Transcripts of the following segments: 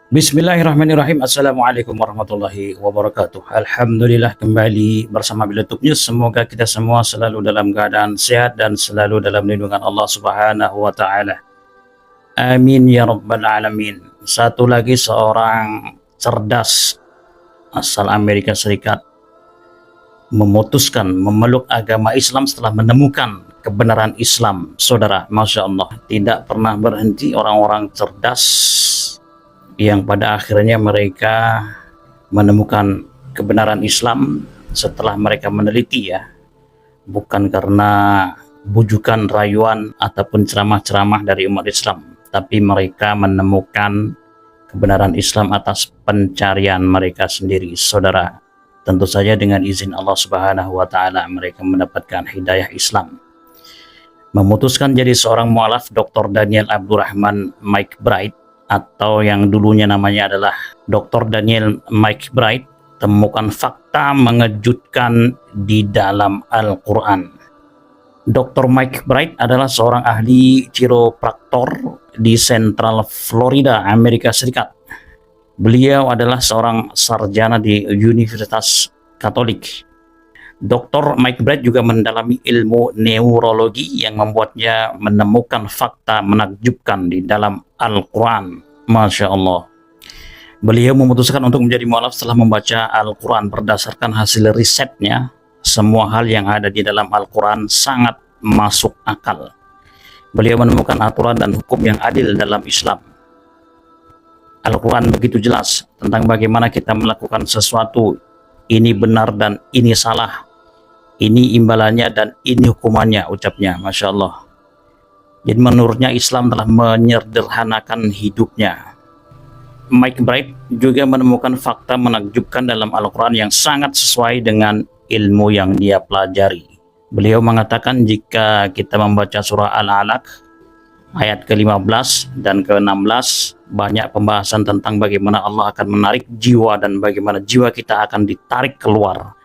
Bismillahirrahmanirrahim. Assalamualaikum warahmatullahi wabarakatuh. Alhamdulillah kembali bersama Bilatuk News. Semoga kita semua selalu dalam keadaan sehat dan selalu dalam lindungan Allah Subhanahu wa taala. Amin ya rabbal alamin. Satu lagi seorang cerdas asal Amerika Serikat memutuskan memeluk agama Islam setelah menemukan kebenaran Islam. Saudara, Masya Allah, tidak pernah berhenti orang-orang cerdas yang pada akhirnya mereka menemukan kebenaran Islam setelah mereka meneliti, ya, bukan karena bujukan, rayuan ataupun ceramah-ceramah dari umat Islam, tapi mereka menemukan kebenaran Islam atas pencarian mereka sendiri. Saudara, tentu saja dengan izin Allah Subhanahu wa taala mereka mendapatkan hidayah Islam. Memutuskan jadi seorang mualaf, Dr. Daniel Abdurrahman McBride, atau yang dulunya namanya adalah Dr. Daniel McBride, temukan fakta mengejutkan di dalam Al-Quran. Dr. McBride adalah seorang ahli chiropraktor di Central Florida, Amerika Serikat. Beliau adalah seorang sarjana di Universitas Katolik. Dr. McBride juga mendalami ilmu neurologi yang membuatnya menemukan fakta menakjubkan di dalam Al-Quran. Masya Allah. Beliau memutuskan untuk menjadi mualaf setelah membaca Al-Quran. Berdasarkan hasil risetnya, semua hal yang ada di dalam Al-Quran sangat masuk akal. Beliau menemukan aturan dan hukum yang adil dalam Islam. Al-Quran begitu jelas tentang bagaimana kita melakukan sesuatu. Ini benar dan ini salah. Ini imbalannya dan ini hukumannya, ucapnya. Masya Allah. Jadi menurutnya Islam telah menyederhanakan hidupnya. McBride juga menemukan fakta menakjubkan dalam Al-Quran yang sangat sesuai dengan ilmu yang dia pelajari. Beliau mengatakan jika kita membaca surah Al-Alaq ayat ke-15 dan ke-16, banyak pembahasan tentang bagaimana Allah akan menarik jiwa dan bagaimana jiwa kita akan ditarik keluar.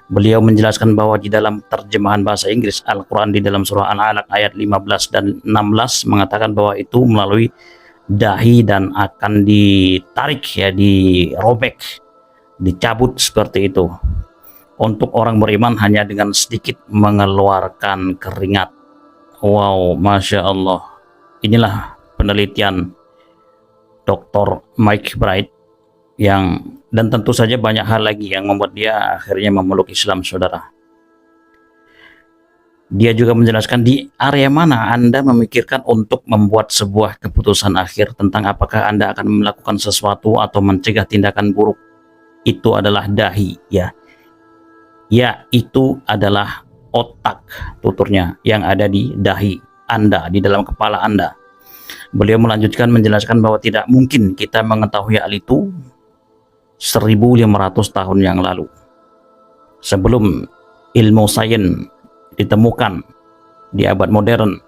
Beliau menjelaskan bahwa di dalam terjemahan bahasa Inggris Al-Quran di dalam surah Al-Alaq ayat 15 dan 16 mengatakan bahwa itu melalui dahi dan akan ditarik, ya, dirobek, dicabut seperti itu. Untuk orang beriman hanya dengan sedikit mengeluarkan keringat. Wow, Masya Allah. Inilah penelitian Dr. McBride dan tentu saja banyak hal lagi yang membuat dia akhirnya memeluk Islam, saudara. Dia juga menjelaskan di area mana Anda memikirkan untuk membuat sebuah keputusan akhir tentang apakah Anda akan melakukan sesuatu atau mencegah tindakan buruk. Itu adalah dahi, ya. Ya, itu adalah otak, tuturnya, yang ada di dahi Anda, di dalam kepala Anda. Beliau melanjutkan menjelaskan bahwa tidak mungkin kita mengetahui hal itu 1500 tahun yang lalu, sebelum ilmu sains ditemukan di abad modern.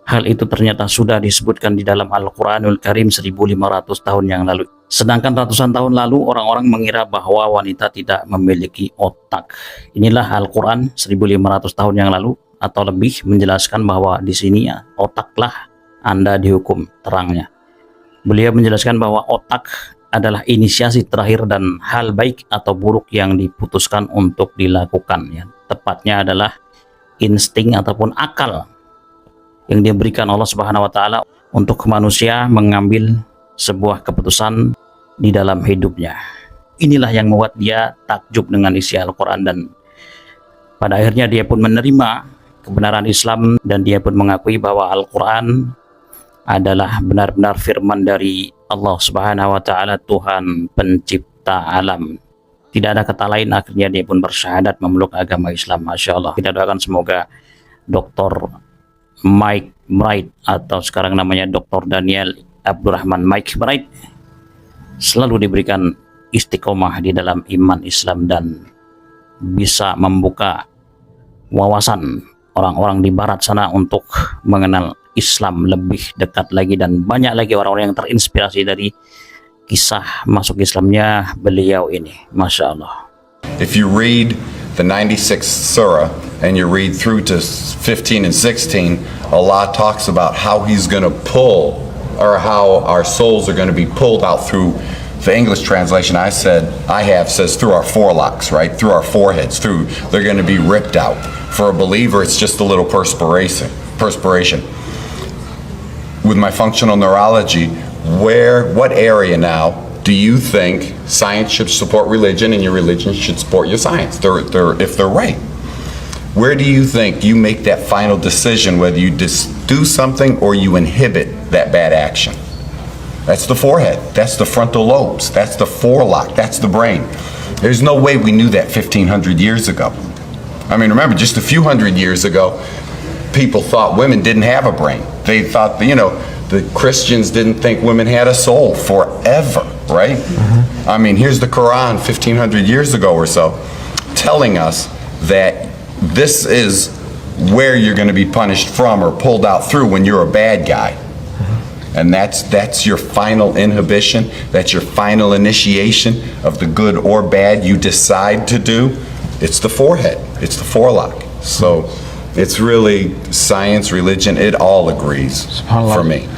Hal itu ternyata sudah disebutkan di dalam Al-Quranul Karim 1500 tahun yang lalu. Sedangkan ratusan tahun lalu orang-orang mengira bahwa wanita tidak memiliki otak. Inilah Al-Quran 1500 tahun yang lalu atau lebih menjelaskan bahwa di sini, ya, otaklah Anda dihukum terangnya. Beliau menjelaskan bahwa otak adalah inisiasi terakhir dan hal baik atau buruk yang diputuskan untuk dilakukan, ya. Tepatnya adalah insting ataupun akal yang diberikan Allah Subhanahu wa taala untuk manusia mengambil sebuah keputusan di dalam hidupnya. Inilah yang membuat dia takjub dengan isi Al-Quran, dan pada akhirnya dia pun menerima kebenaran Islam dan dia pun mengakui bahwa Al-Quran adalah benar-benar firman dari Allah Subhanahu wa taala, Tuhan pencipta alam. Tidak ada kata lain. Akhirnya dia pun bersyahadat memeluk agama Islam. Masya Allah. Kita doakan semoga Dr. McBride, atau sekarang namanya Dr. Daniel Abdurrahman McBride, selalu diberikan istiqomah di dalam iman Islam dan bisa membuka wawasan orang-orang di barat sana untuk mengenal Islam lebih dekat lagi, dan banyak lagi orang-orang yang terinspirasi dari kisah masuk Islamnya beliau ini. Masya Allah. If you read the 96th surah and you read through to 15 and 16, Allah talks about how He's going to pull or how our souls are going to be pulled out through. The English translation I have says through our forelocks, right? Through our foreheads, they're going to be ripped out. For a believer, it's just a little perspiration. With my functional neurology, what area now do you think science should support religion and your religion should support your science? If they're right. Where do you think you make that final decision whether you do something or you inhibit that bad action? That's the forehead. That's the frontal lobes. That's the forelock. That's the brain. There's no way we knew that 1,500 years ago. I mean, remember, just a few hundred years ago, people thought women didn't have a brain. They thought, the Christians didn't think women had a soul forever, right? I mean, here's the Quran 1,500 years ago or so telling us that this is where you're going to be punished from or pulled out through when you're a bad guy. And that's your final inhibition, that's your final initiation of the good or bad you decide to do. It's the forehead, it's the forelock. So it's really science, religion, it all agrees for me.